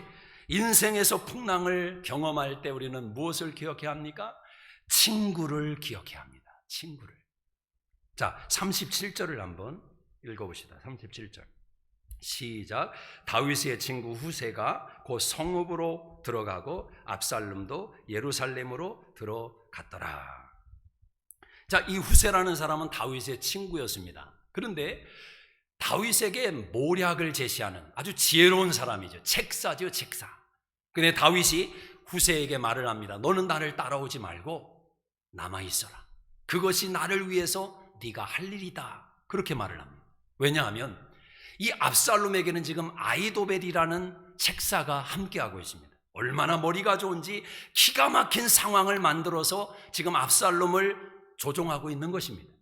A: 인생에서 풍랑을 경험할 때 우리는 무엇을 기억해야 합니까? 친구를 기억해야 합니다. 친구를. 자, 37절을 한번 읽어봅시다. 37절 시작. 다윗의 친구 후세가 곧 성읍으로 들어가고 압살롬도 예루살렘으로 들어갔더라. 자, 이 후세라는 사람은 다윗의 친구였습니다. 그런데 다윗에게 모략을 제시하는 아주 지혜로운 사람이죠. 책사죠, 책사. 근데 다윗이 후세에게 말을 합니다. 너는 나를 따라오지 말고 남아있어라. 그것이 나를 위해서 네가 할 일이다. 그렇게 말을 합니다. 왜냐하면 이 압살롬에게는 지금 아이도벨이라는 책사가 함께하고 있습니다. 얼마나 머리가 좋은지 기가 막힌 상황을 만들어서 지금 압살롬을 조종하고 있는 것입니다.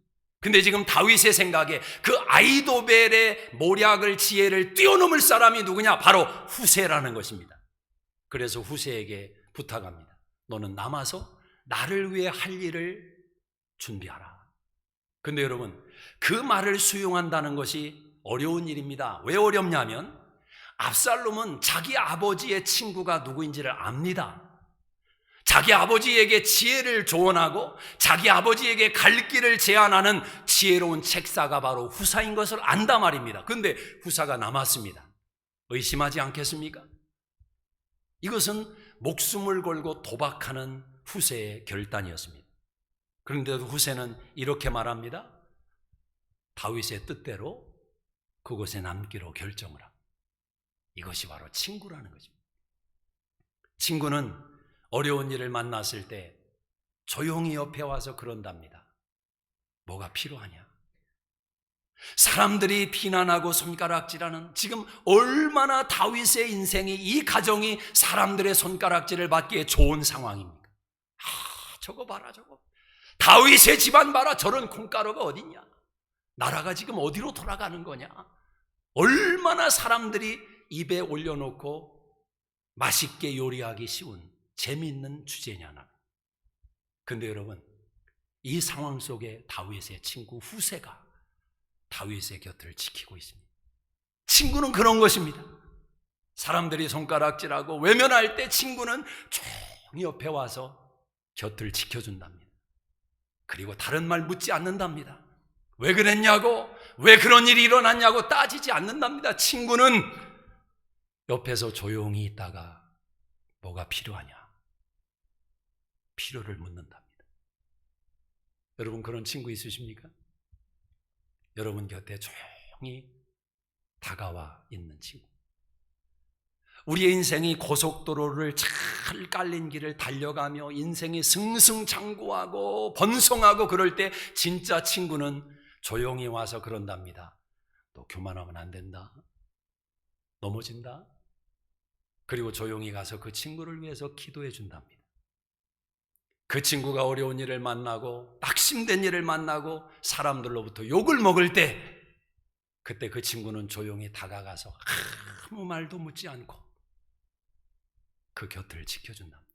A: 근데 지금 다윗의 생각에 그 아이도벨의 모략을, 지혜를 뛰어넘을 사람이 누구냐? 바로 후세라는 것입니다. 그래서 후세에게 부탁합니다. 너는 남아서 나를 위해 할 일을 준비하라. 근데 여러분, 그 말을 수용한다는 것이 어려운 일입니다. 왜 어렵냐면 압살롬은 자기 아버지의 친구가 누구인지를 압니다. 자기 아버지에게 지혜를 조언하고 자기 아버지에게 갈 길을 제안하는 지혜로운 책사가 바로 후사인 것을 안단 말입니다. 그런데 후사가 남았습니다. 의심하지 않겠습니까? 이것은 목숨을 걸고 도박하는 후세의 결단이었습니다. 그런데도 후세는 이렇게 말합니다. 다윗의 뜻대로 그곳에 남기로 결정을 합니다. 이것이 바로 친구라는 것입니다. 친구는 어려운 일을 만났을 때 조용히 옆에 와서 그런답니다. 뭐가 필요하냐? 사람들이 비난하고 손가락질하는 지금 얼마나 다윗의 인생이, 이 가정이 사람들의 손가락질을 받기에 좋은 상황입니까? 저거 봐라, 저거. 다윗의 집안 봐라. 저런 콩가루가 어딨냐? 나라가 지금 어디로 돌아가는 거냐? 얼마나 사람들이 입에 올려놓고 맛있게 요리하기 쉬운 재미있는 주제냐나. 근데 여러분, 이 상황 속에 다윗의 친구 후세가 다윗의 곁을 지키고 있습니다. 친구는 그런 것입니다. 사람들이 손가락질하고 외면할 때 친구는 조용히 옆에 와서 곁을 지켜준답니다. 그리고 다른 말 묻지 않는답니다. 왜 그랬냐고, 왜 그런 일이 일어났냐고 따지지 않는답니다. 친구는 옆에서 조용히 있다가 뭐가 필요하냐, 필요를 묻는답니다. 여러분, 그런 친구 있으십니까? 여러분 곁에 조용히 다가와 있는 친구. 우리의 인생이 고속도로를 잘 깔린 길을 달려가며 인생이 승승장구하고 번성하고 그럴 때 진짜 친구는 조용히 와서 그런답니다. 너 교만하면 안 된다. 넘어진다. 그리고 조용히 가서 그 친구를 위해서 기도해 준답니다. 그 친구가 어려운 일을 만나고 낙심된 일을 만나고 사람들로부터 욕을 먹을 때 그때 그 친구는 조용히 다가가서 아무 말도 묻지 않고 그 곁을 지켜준답니다.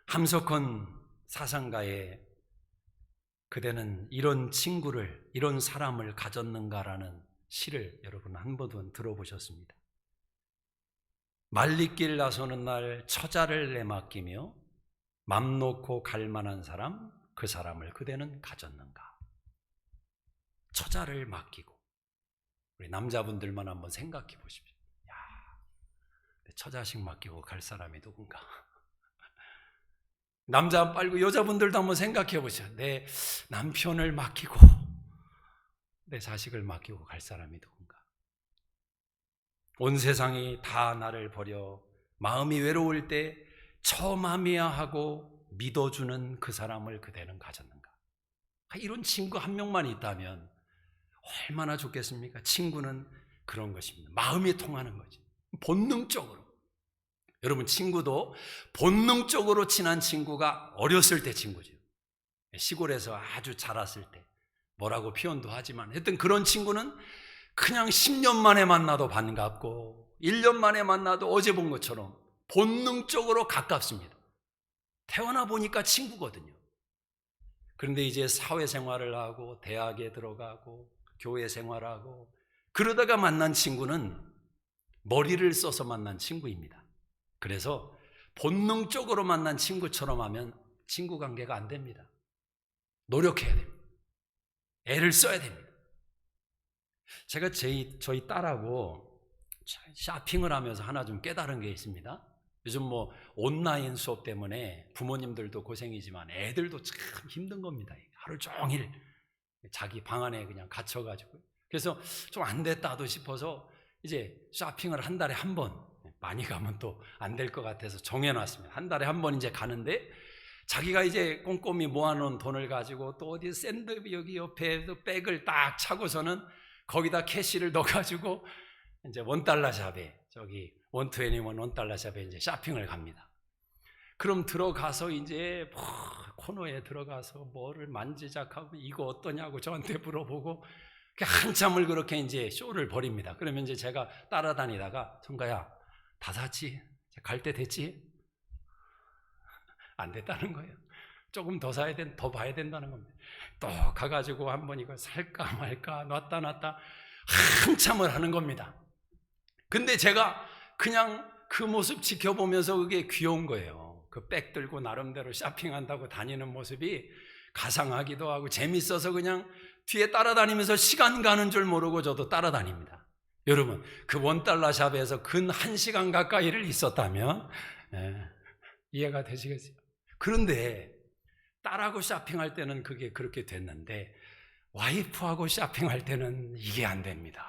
A: 함석헌 사상가의 그대는 이런 친구를, 이런 사람을 가졌는가라는 시를 여러분 한 번은 들어보셨습니다. 말리길 나서는 날 처자를 내맡기며 맘 놓고 갈 만한 사람, 그 사람을 그대는 가졌는가. 처자를 맡기고, 우리 남자분들만 한번 생각해 보십시오. 야, 처자식 맡기고 갈 사람이 누군가. 남자 빨고 여자분들도 한번 생각해 보세요. 내 남편을 맡기고 내 자식을 맡기고 갈 사람이 누군가. 온 세상이 다 나를 버려 마음이 외로울 때 처마미야 하고 믿어주는 그 사람을 그대는 가졌는가. 이런 친구 한 명만 있다면 얼마나 좋겠습니까? 친구는 그런 것입니다. 마음이 통하는 거지. 본능적으로. 여러분, 친구도 본능적으로 친한 친구가 어렸을 때 친구죠. 시골에서 아주 자랐을 때 뭐라고 표현도 하지만 하여튼 그런 친구는 그냥 10년 만에 만나도 반갑고 1년 만에 만나도 어제 본 것처럼 본능적으로 가깝습니다. 태어나 보니까 친구거든요. 그런데 이제 사회생활을 하고 대학에 들어가고 교회 생활하고 그러다가 만난 친구는 머리를 써서 만난 친구입니다. 그래서 본능적으로 만난 친구처럼 하면 친구 관계가 안 됩니다. 노력해야 됩니다. 애를 써야 됩니다. 제가 저희 딸하고 쇼핑을 하면서 하나 좀 깨달은 게 있습니다. 요즘 뭐 온라인 수업 때문에 부모님들도 고생이지만 애들도 참 힘든 겁니다. 하루 종일 자기 방 안에 그냥 갇혀가지고. 그래서 좀 안 됐다도 싶어서 이제 쇼핑을 한 달에 한 번, 많이 가면 또 안 될 것 같아서 정해놨습니다. 한 달에 한 번 이제 가는데 자기가 이제 꼼꼼히 모아놓은 돈을 가지고 또 어디 샌드 여기 옆에 또 백을 딱 차고서는 거기다 캐시를 넣어가지고 이제 $1샵에 저기 121 $1샵에 이제 쇼핑을 갑니다. 그럼 들어가서 이제 코너에 들어가서 뭐를 만지작하고 이거 어떠냐고 저한테 물어보고 한참을 그렇게 이제 쇼를 벌입니다. 그러면 이제 제가 따라다니다가 성가야 다 샀지? 갈 때 됐지? 안 됐다는 거예요. 조금 더 더 봐야 된다는 겁니다. 또 가가지고 한번 이걸 살까 말까 놨다 한참을 하는 겁니다. 근데 제가 그냥 그 모습 지켜보면서 그게 귀여운 거예요. 그 백 들고 나름대로 쇼핑한다고 다니는 모습이 가상하기도 하고 재밌어서 그냥 뒤에 따라다니면서 시간 가는 줄 모르고 저도 따라다닙니다. 여러분, 그 $1샵에서 근 1시간 가까이를 있었다면 이해가 되시겠어요? 그런데 딸하고 쇼핑할 때는 그게 그렇게 됐는데 와이프하고 쇼핑할 때는 이게 안 됩니다.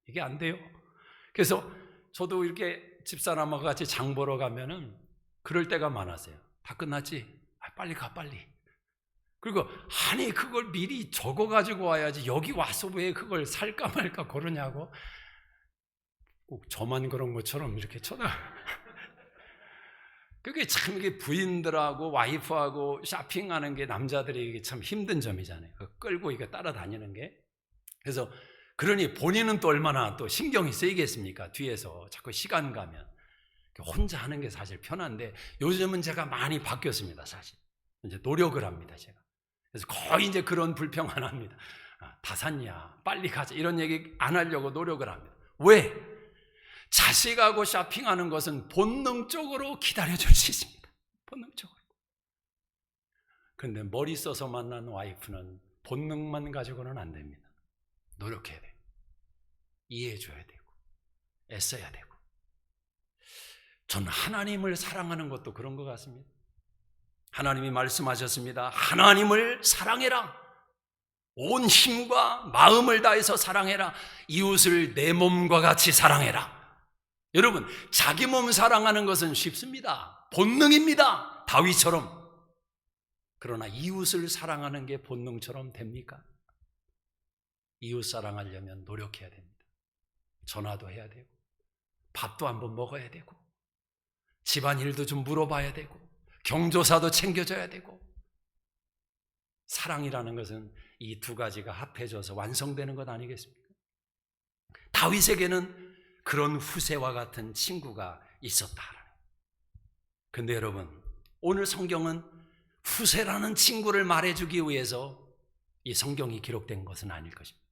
A: 이게 안 돼요. 그래서 저도 이렇게 집사람하고 같이 장 보러 가면은 그럴 때가 많았어요. 다 끝났지? 빨리 가 빨리. 그리고 아니 그걸 미리 적어가지고 와야지 여기 와서 왜 그걸 살까 말까 그러냐고. 꼭 저만 그런 것처럼 이렇게 쳐다. 그게 참 이게 부인들하고 와이프하고 쇼핑하는 게 남자들이 참 힘든 점이잖아요. 끌고 이거 따라다니는 게. 그래서 그러니 본인은 또 얼마나 또 신경이 쓰이겠습니까? 뒤에서 자꾸 시간 가면. 혼자 하는 게 사실 편한데 요즘은 제가 많이 바뀌었습니다. 사실 이제 노력을 합니다. 제가. 그래서 거의 이제 그런 불평 안 합니다. 다 샀냐? 빨리 가자. 이런 얘기 안 하려고 노력을 합니다. 왜? 자식하고 쇼핑하는 것은 본능적으로 기다려줄 수 있습니다. 본능적으로. 그런데 머리 써서 만난 와이프는 본능만 가지고는 안 됩니다. 노력해야 돼요. 이해해줘야 되고 애써야 되고. 전 하나님을 사랑하는 것도 그런 것 같습니다. 하나님이 말씀하셨습니다. 하나님을 사랑해라. 온 힘과 마음을 다해서 사랑해라. 이웃을 내 몸과 같이 사랑해라. 여러분, 자기 몸 사랑하는 것은 쉽습니다. 본능입니다. 다윗처럼. 그러나 이웃을 사랑하는 게 본능처럼 됩니까? 이웃 사랑하려면 노력해야 됩니다. 전화도 해야 되고 밥도 한번 먹어야 되고 집안일도 좀 물어봐야 되고 경조사도 챙겨줘야 되고. 사랑이라는 것은 이 두 가지가 합해져서 완성되는 것 아니겠습니까? 다윗에게는 그런 후세와 같은 친구가 있었다. 그런데 여러분, 오늘 성경은 후세라는 친구를 말해주기 위해서 이 성경이 기록된 것은 아닐 것입니다.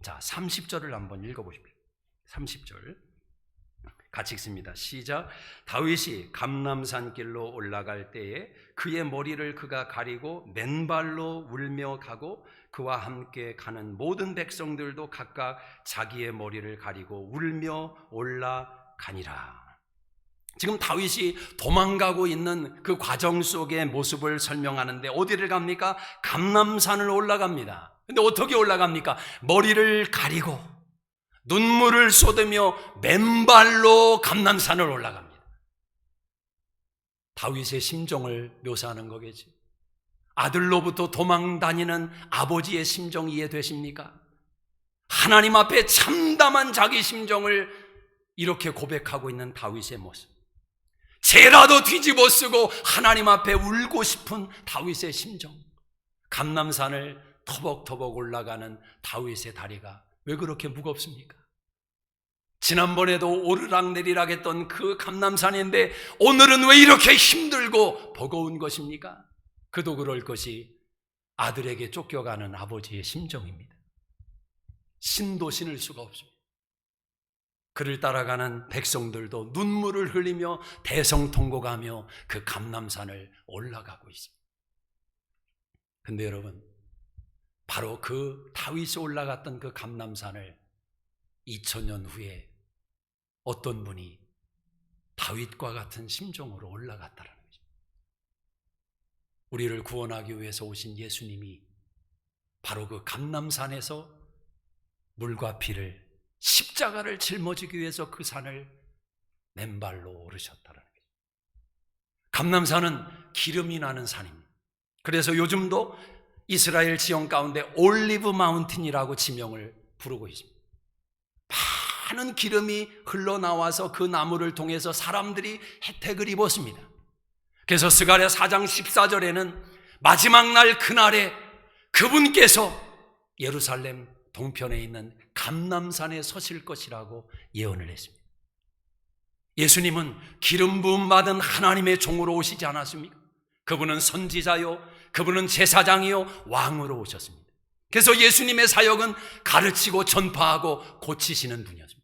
A: 자, 30절을 한번 읽어보십시오. 30절 같이 읽습니다. 시작. 다윗이 감람산 길로 올라갈 때에 그의 머리를 그가 가리고 맨발로 울며 가고 그와 함께 가는 모든 백성들도 각각 자기의 머리를 가리고 울며 올라가니라. 지금 다윗이 도망가고 있는 그 과정 속의 모습을 설명하는데 어디를 갑니까? 감람산을 올라갑니다. 근데 어떻게 올라갑니까? 머리를 가리고 눈물을 쏟으며 맨발로 감람산을 올라갑니다. 다윗의 심정을 묘사하는 거겠지. 아들로부터 도망 다니는 아버지의 심정 이해되십니까? 하나님 앞에 참담한 자기 심정을 이렇게 고백하고 있는 다윗의 모습. 죄라도 뒤집어 쓰고 하나님 앞에 울고 싶은 다윗의 심정. 감람산을 터벅터벅 올라가는 다윗의 다리가 왜 그렇게 무겁습니까? 지난번에도 오르락내리락 했던 그 감람산인데 오늘은 왜 이렇게 힘들고 버거운 것입니까? 그도 그럴 것이 아들에게 쫓겨가는 아버지의 심정입니다. 신도 신을 수가 없습니다. 그를 따라가는 백성들도 눈물을 흘리며 대성통곡하며 그 감람산을 올라가고 있습니다. 근데 여러분, 바로 그 다윗이 올라갔던 그 감람산을 2000년 후에 어떤 분이 다윗과 같은 심정으로 올라갔다는 거죠. 우리를 구원하기 위해서 오신 예수님이 바로 그 감람산에서 물과 피를 십자가를 짊어지기 위해서 그 산을 맨발로 오르셨다는 거죠. 감람산은 기름이 나는 산입니다. 그래서 요즘도 이스라엘 지형 가운데 올리브 마운틴이라고 지명을 부르고 있습니다. 많은 기름이 흘러나와서 그 나무를 통해서 사람들이 혜택을 입었습니다. 그래서 스가랴 4장 14절에는 마지막 날 그날에 그분께서 예루살렘 동편에 있는 감람산에 서실 것이라고 예언을 했습니다. 예수님은 기름 부음 받은 하나님의 종으로 오시지 않았습니까? 그분은 선지자요, 그분은 제사장이요, 왕으로 오셨습니다. 그래서 예수님의 사역은 가르치고 전파하고 고치시는 분이었습니다.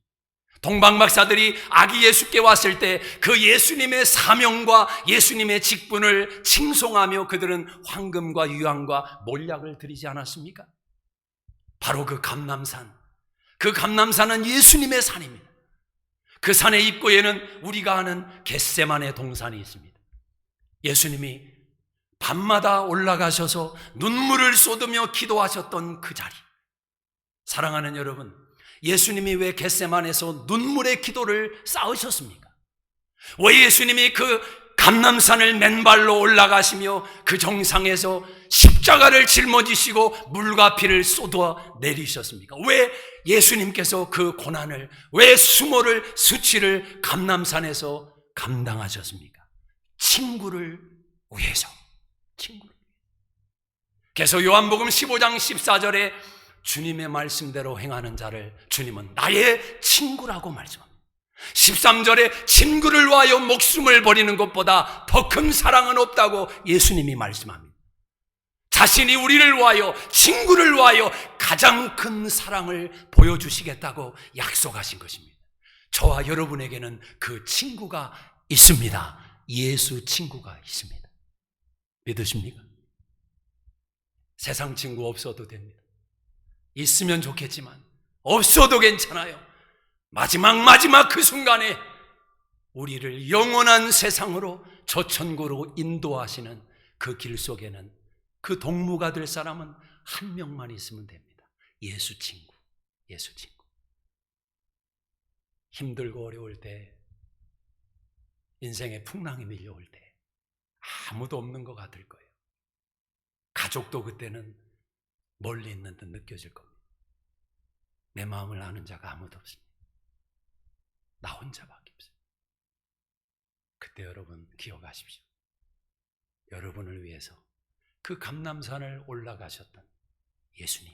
A: 동방박사들이 아기 예수께 왔을 때 그 예수님의 사명과 예수님의 직분을 칭송하며 그들은 황금과 유황과 몰약을 드리지 않았습니까? 바로 그 감람산, 그 감람산은 예수님의 산입니다. 그 산의 입구에는 우리가 아는 겟세마네 동산이 있습니다. 예수님이 밤마다 올라가셔서 눈물을 쏟으며 기도하셨던 그 자리. 사랑하는 여러분, 예수님이 왜 겟세마네에서 눈물의 기도를 쌓으셨습니까? 왜 예수님이 그 감람산을 맨발로 올라가시며 그 정상에서 십자가를 짊어지시고 물과 피를 쏟아 내리셨습니까? 왜 예수님께서 그 고난을, 왜 수모를, 수치를 감람산에서 감당하셨습니까? 친구를 위해서. 친구를. 그래서 요한복음 15장 14절에 주님의 말씀대로 행하는 자를 주님은 나의 친구라고 말씀합니다. 13절에 친구를 위하여 목숨을 버리는 것보다 더 큰 사랑은 없다고 예수님이 말씀합니다. 자신이 우리를 위하여, 친구를 위하여 가장 큰 사랑을 보여주시겠다고 약속하신 것입니다. 저와 여러분에게는 그 친구가 있습니다. 예수 친구가 있습니다. 믿으십니까? 세상 친구 없어도 됩니다. 있으면 좋겠지만 없어도 괜찮아요. 마지막 그 순간에 우리를 영원한 세상으로 저 천국으로 인도하시는 그 길 속에는 그 동무가 될 사람은 한 명만 있으면 됩니다. 예수 친구. 예수 친구. 힘들고 어려울 때, 인생의 풍랑이 밀려올 때 아무도 없는 것 같을 거예요. 가족도 그때는 멀리 있는 듯 느껴질 겁니다. 내 마음을 아는 자가 아무도 없습니다. 나 혼자밖에 없어요. 그때 여러분 기억하십시오. 여러분을 위해서 그 감람산을 올라가셨던 예수님,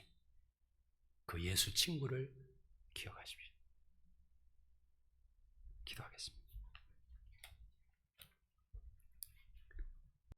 A: 그 예수 친구를 기억하십시오. 기도하겠습니다.